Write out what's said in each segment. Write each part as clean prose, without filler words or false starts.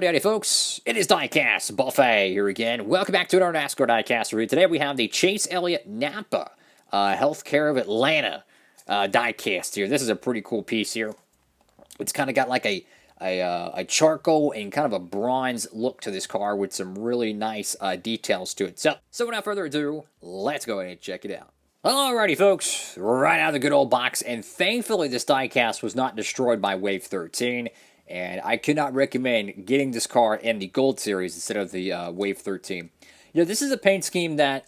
Howdy folks, it is Diecastbuffet here again. Welcome back to another Nascar Diecast review. Today we have the Chase Elliott Napa Healthcare of Atlanta diecast here. This is a pretty cool piece here. It's kind of got like a charcoal and kind of a bronze look to this car with some really nice details to it. So without further ado, let's go ahead and check it out. Alrighty folks, right out of the good old box, and thankfully this diecast was not destroyed by Wave 13. And I could not recommend getting this car in the Gold Series instead of the Wave 13. You know, this is a paint scheme that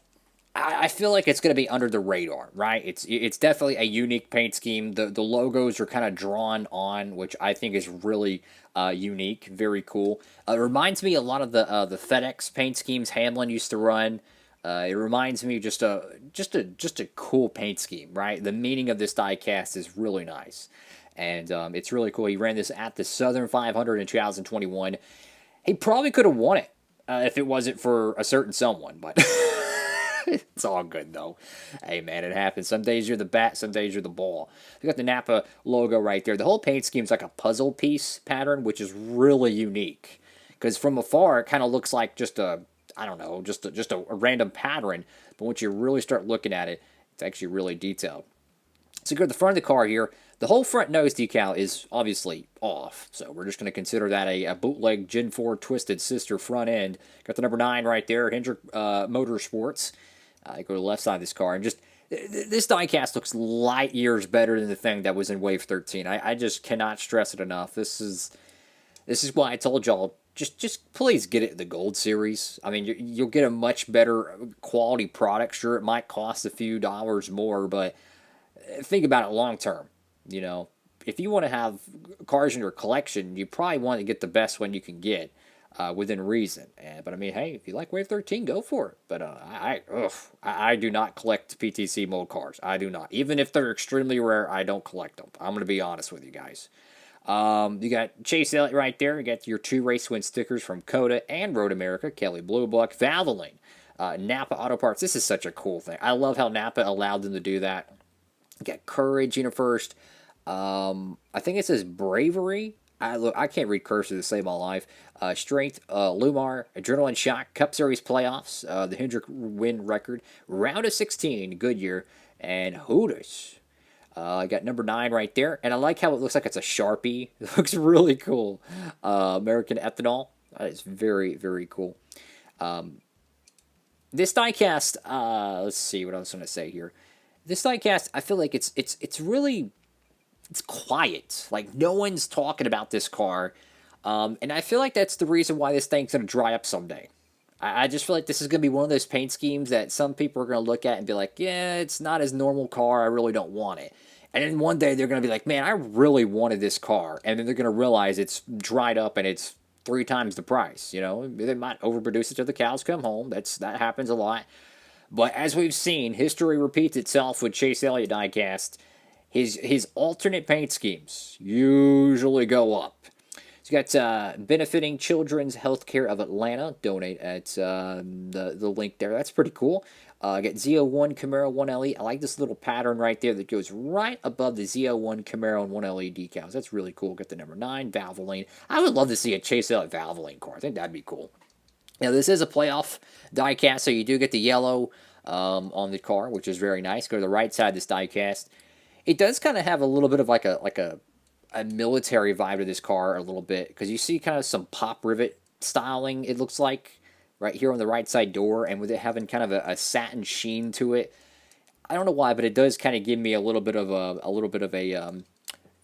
I feel like it's going to be under the radar, right? It's definitely a unique paint scheme. The logos are kind of drawn on, which I think is really unique, very cool. It reminds me a lot of the FedEx paint schemes Hamlin used to run. It reminds me of just a cool paint scheme, right? The meaning of this diecast is really nice. And it's really cool. He ran this at the Southern 500 in 2021. He probably could have won it if it wasn't for a certain someone, but it's all good, though. Hey, man, it happens. Some days you're the bat, some days you're the ball. You got the Napa logo right there. The whole paint scheme is like a puzzle piece pattern, which is really unique. Because from afar, it kind of looks like just a, I don't know, just a random pattern. But once you really start looking at it, it's actually really detailed. So go to the front of the car here. The whole front nose decal is obviously off, so we're just going to consider that a bootleg Gen 4 Twisted Sister front end. Got the number 9 right there, Hendrick Motorsports. Go to the left side of this car, and just this diecast looks light years better than the thing that was in Wave 13. I just cannot stress it enough. This is why I told y'all, just please get it in the Gold Series. I mean, you'll get a much better quality product. Sure, it might cost a few dollars more, but think about it long term. You know, if you want to have cars in your collection, you probably want to get the best one you can get within reason. But I mean, hey, if you like Wave 13, go for it. But I do not collect PTC mold cars. I do not. Even if they're extremely rare, I don't collect them. I'm going to be honest with you guys. You got Chase Elliott right there. You got your 2 race win stickers from Coda and Road America, Kelly Blue Book, Valvoline, Napa Auto Parts. This is such a cool thing. I love how Napa allowed them to do that. You got Courage, first. I think it says Bravery. I can't read cursive to save my life. Strength, Lumar, Adrenaline Shock, Cup Series Playoffs, the Hendrick win record, Round of 16, Goodyear, and Hooters. I got number 9 right there, and I like how it looks like it's a Sharpie. It looks really cool. American Ethanol. That is very, very cool. This diecast, let's see what I was going to say here. This diecast, I feel like it's really, it's quiet. Like, no one's talking about this car. And I feel like that's the reason why this thing's going to dry up someday. I just feel like this is going to be one of those paint schemes that some people are going to look at and be like, yeah, it's not his normal car. I really don't want it. And then one day they're going to be like, man, I really wanted this car. And then they're going to realize it's dried up and it's 3 times the price. You know, they might overproduce it till the cows come home. That happens a lot. But as we've seen, history repeats itself with Chase Elliott diecast. His alternate paint schemes usually go up. So you got benefiting Children's Healthcare of Atlanta. Donate at the link there. That's pretty cool. I got Z01 Camaro 1LE. I like this little pattern right there that goes right above the Z01 Camaro and 1LE decals. That's really cool. Got the number 9 Valvoline. I would love to see a Chase Elliott Valvoline car. I think that'd be cool. Now, this is a playoff diecast, so you do get the yellow on the car, which is very nice. Go to the right side of this diecast. It does kind of have a little bit of like a military vibe to this car a little bit, because you see kind of some pop rivet styling, it looks like, right here on the right side door, and with it having kind of a satin sheen to it. I don't know why, but it does kind of give me a little bit of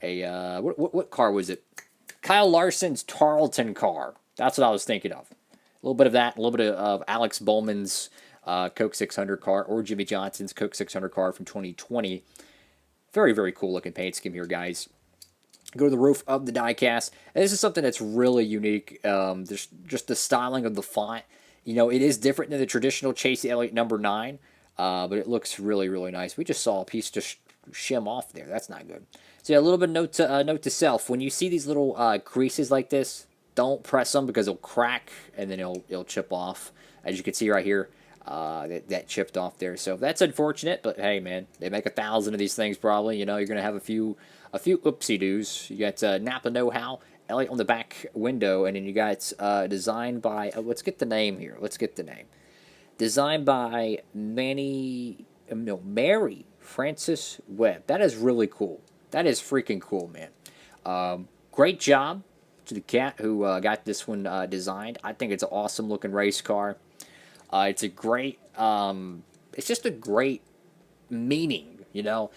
what car was it? Kyle Larson's Tarleton car. That's what I was thinking of. A little bit of that, a little bit of Alex Bowman's Coke 600 car, or Jimmy Johnson's Coke 600 car from 2020. Very, very cool looking paint scheme here, guys. Go to the roof of the diecast. And this is something that's really unique. There's just the styling of the font. You know, it is different than the traditional Chase Elliott number 9, but it looks really, really nice. We just saw a piece just shim off there. That's not good. So yeah, a little bit of note to self. When you see these little creases like this, don't press them because it'll crack and then it'll chip off. As you can see right here, that chipped off there. So that's unfortunate, but hey, man, they make 1,000 of these things probably. You know, you're going to have a few oopsie-doos. You got Napa Know-How Elliott on the back window, and then you got designed by, let's get the name here. Let's get the name. Designed by Mary Frances Webb. That is really cool. That is freaking cool, man. Great job to the cat who got this one designed. I think it's an awesome looking race car. It's a great, it's just a great meaning, you know.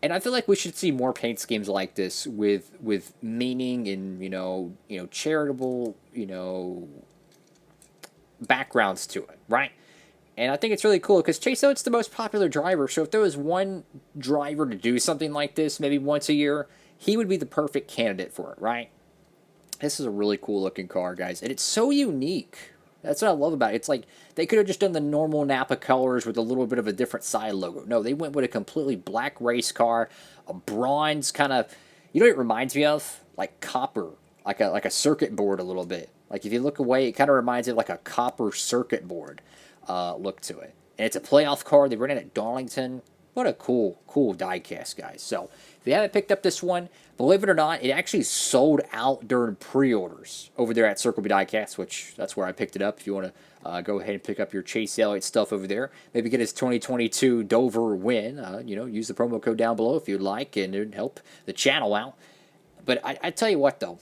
And I feel like we should see more paint schemes like this with meaning and charitable backgrounds to it, right? And I think it's really cool because Chase Elliott's the most popular driver. So if there was one driver to do something like this, maybe once a year, he would be the perfect candidate for it, right? This is a really cool looking car, guys, and it's so unique. That's what I love about it. It's like they could have just done the normal Napa colors with a little bit of a different side logo. No, they went with a completely black race car, a bronze kind of, you know what it reminds me of? Like copper, like a circuit board a little bit. Like if you look away, it kind of reminds me of like a copper circuit board look to it. And it's a playoff car. They ran it at Darlington. What a cool diecast, guys. So if you haven't picked up this one, believe it or not, it actually sold out during pre-orders over there at Circle B Diecast, which that's where I picked it up. If you want to go ahead and pick up your Chase Elliott stuff over there, maybe get his 2022 Dover win. Use the promo code down below if you'd like, and it would help the channel out. But I tell you what, though,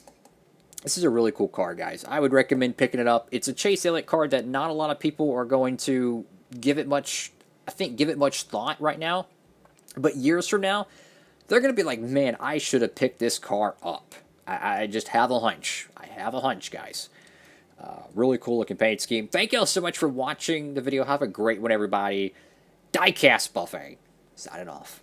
this is a really cool car, guys. I would recommend picking it up. It's a Chase Elliott card that not a lot of people are going to give it much thought right now. But years from now, they're going to be like, man, I should have picked this car up. I just have a hunch. I have a hunch, guys. Really cool looking paint scheme. Thank you all so much for watching the video. Have a great one, everybody. Diecast Buffet. Signing off.